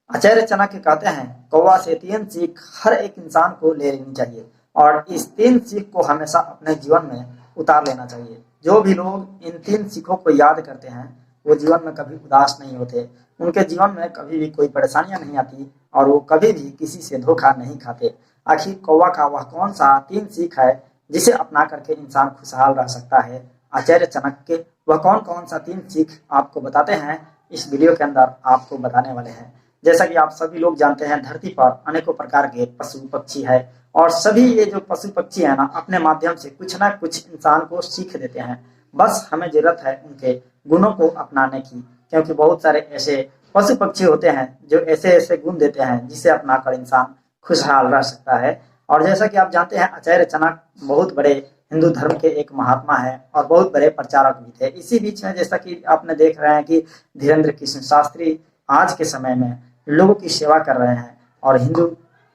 आचार्य चाणक्य कहते हैं कौवा से 3 सीख हर एक इंसान को ले लेनी चाहिए और इस 3 सीख को हमेशा अपने जीवन में उतार लेना चाहिए। जो भी लोग इन 3 सीखों को याद करते हैं वो जीवन में कभी उदास नहीं होते, उनके जीवन में कभी भी कोई परेशानियां नहीं आती और वो कभी भी किसी से धोखा नहीं खाते। आखिर कौवा का वह कौन सा 3 सीख है जिसे अपना करके इंसान खुशहाल रह सकता है? आचार्य चाणक्य वह कौन कौन सा 3 सीख आपको बताते हैं, इस वीडियो के अंदर आपको बताने वाले हैं। जैसा कि आप सभी लोग जानते हैं धरती पर अनेकों प्रकार के पशु पक्षी है और सभी ये जो पशु पक्षी है ना अपने माध्यम से कुछ ना कुछ इंसान को सीख देते हैं। बस हमें जरूरत है उनके गुणों को अपनाने की, क्योंकि बहुत सारे ऐसे पशु पक्षी होते हैं जो ऐसे ऐसे गुण देते हैं जिसे अपनाकर इंसान खुशहाल रह सकता है। और जैसा कि आप जानते हैं आचार्य चाणक्य बहुत बड़े हिंदू धर्म के एक महात्मा है और बहुत बड़े प्रचारक भी थे। इसी बीच में जैसा कि आपने देख रहे हैं कि धीरेन्द्र कृष्ण शास्त्री आज के समय में लोगों की सेवा कर रहे हैं और हिंदू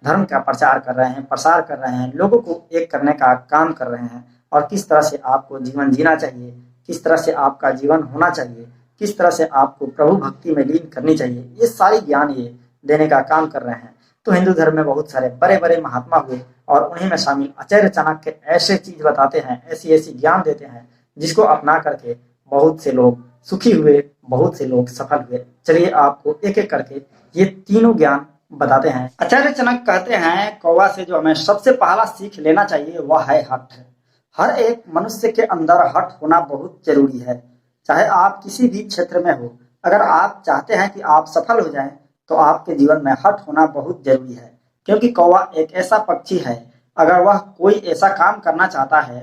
धर्म का प्रचार कर रहे हैं, प्रसार कर रहे हैं, लोगों को एक करने का काम कर रहे हैं और किस तरह से आपको जीवन जीना चाहिए, किस तरह से आपका जीवन होना चाहिए, किस तरह से आपको प्रभु भक्ति में लीन करनी चाहिए, ये सारी ज्ञान ये देने का काम कर रहे हैं। तो हिंदू धर्म में बहुत सारे बड़े बड़े महात्मा हुए और उन्हीं में शामिल आचार्य चाणक्य ऐसे चीज बताते हैं, ऐसी ऐसी ज्ञान देते हैं जिसको अपना करके बहुत से लोग सुखी हुए, बहुत से लोग सफल हुए। चलिए आपको एक एक करके ये तीनों ज्ञान बताते हैं। आचार्य चाणक्य कहते हैं कौवा से जो हमें सबसे पहला सीख लेना चाहिए वह है हठ। हर एक मनुष्य के अंदर हठ होना बहुत जरूरी है, चाहे आप किसी भी क्षेत्र में हो। अगर आप चाहते हैं कि आप सफल हो जाएं तो आपके जीवन में हठ होना बहुत जरूरी है, क्योंकि कौवा एक ऐसा पक्षी है अगर वह कोई ऐसा काम करना चाहता है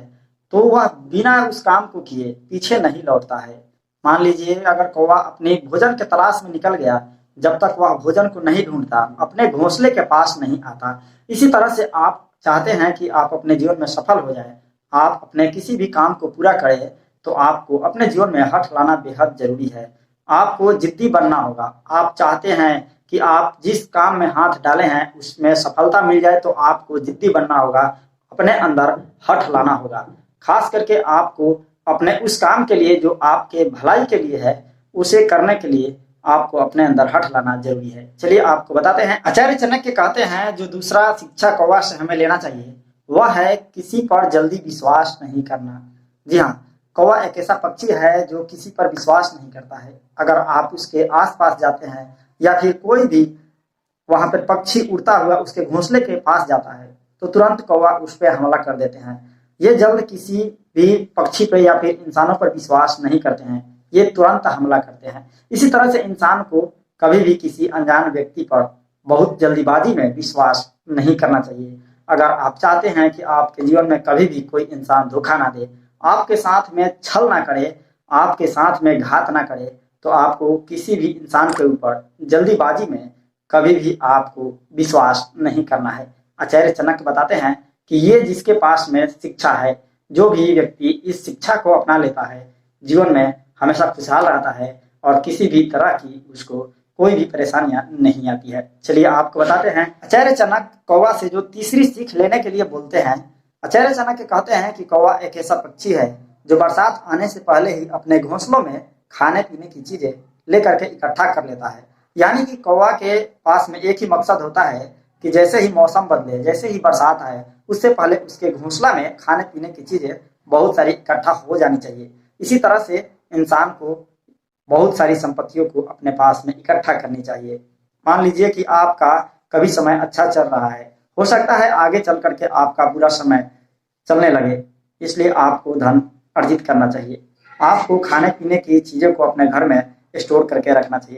तो वह बिना उस काम को किए पीछे नहीं लौटता है। मान लीजिए अगर कौवा अपने भोजन के तलाश में निकल गया, जब तक वह भोजन को नहीं ढूंढता अपने घोंसले के पास नहीं आता। इसी तरह से आप चाहते हैं कि आप अपने जीवन में सफल हो जाएं, आप अपने किसी भी काम को पूरा करें तो आपको अपने जीवन में हठ लाना बेहद जरूरी है। आपको जिद्दी बनना होगा। आप चाहते हैं कि आप जिस काम में हाथ डाले हैं उसमें सफलता मिल जाए तो आपको जिद्दी बनना होगा, अपने अंदर हठ लाना होगा। खास करके आपको अपने उस काम के लिए जो आपके भलाई के लिए है उसे करने के लिए आपको अपने अंदर हठ लाना जरूरी है। चलिए आपको बताते हैं। आचार्य चाणक्य कहते हैं जो दूसरा शिक्षा कौवा से हमें लेना चाहिए वह है किसी पर जल्दी विश्वास नहीं करना। जी हाँ, कौवा एक ऐसा पक्षी है जो किसी पर विश्वास नहीं करता है। अगर आप उसके आसपास जाते हैं या फिर कोई भी वहां पर पक्षी उड़ता हुआ उसके घोंसले के पास जाता है तो तुरंत कौवा उस पर हमला कर देते हैं। ये जल्द किसी भी पक्षी पर या फिर इंसानों पर विश्वास नहीं करते हैं, ये तुरंत हमला करते हैं। इसी तरह से इंसान को कभी भी किसी अनजान व्यक्ति पर बहुत जल्दीबाजी में विश्वास नहीं करना चाहिए। अगर आप चाहते हैं कि आपके जीवन में कभी भी कोई इंसान धोखा ना दे, आपके साथ में छल ना करे, आपके साथ में घात ना करे, तो आपको किसी भी इंसान के ऊपर जल्दीबाजी में कभी भी आपको विश्वास नहीं करना है। आचार्य चाणक्य बताते हैं कि ये जिसके पास में शिक्षा है, जो भी व्यक्ति इस शिक्षा को अपना लेता है जीवन में हमेशा खुशहाल रहता है और किसी भी तरह की उसको कोई भी परेशानियां नहीं आती है। चलिए आपको बताते हैं। आचार्य चाणक्य कौवा से जो तीसरी सीख लेने के लिए बोलते हैं, आचार्य चाणक्य कहते हैं कि कौवा एक ऐसा पक्षी है जो बरसात आने से पहले ही अपने घोंसलों में खाने पीने की चीजें लेकर के इकट्ठा कर लेता है। यानी कि कौवा के पास में एक ही मकसद होता है कि जैसे ही मौसम बदले, जैसे ही बरसात आए, उससे पहले उसके घोंसला में खाने पीने की चीजें बहुत सारी इकट्ठा हो जानी चाहिए। इसी तरह से इंसान को बहुत सारी संपत्तियों को अपने पास में इकट्ठा करनी चाहिए। मान लीजिए कि आपका कभी समय अच्छा चल रहा है, हो सकता है आगे चल करके आपका बुरा समय चलने लगे, इसलिए आपको धन अर्जित करना चाहिए। आपको खाने पीने की चीजों को अपने घर में स्टोर करके रखना चाहिए।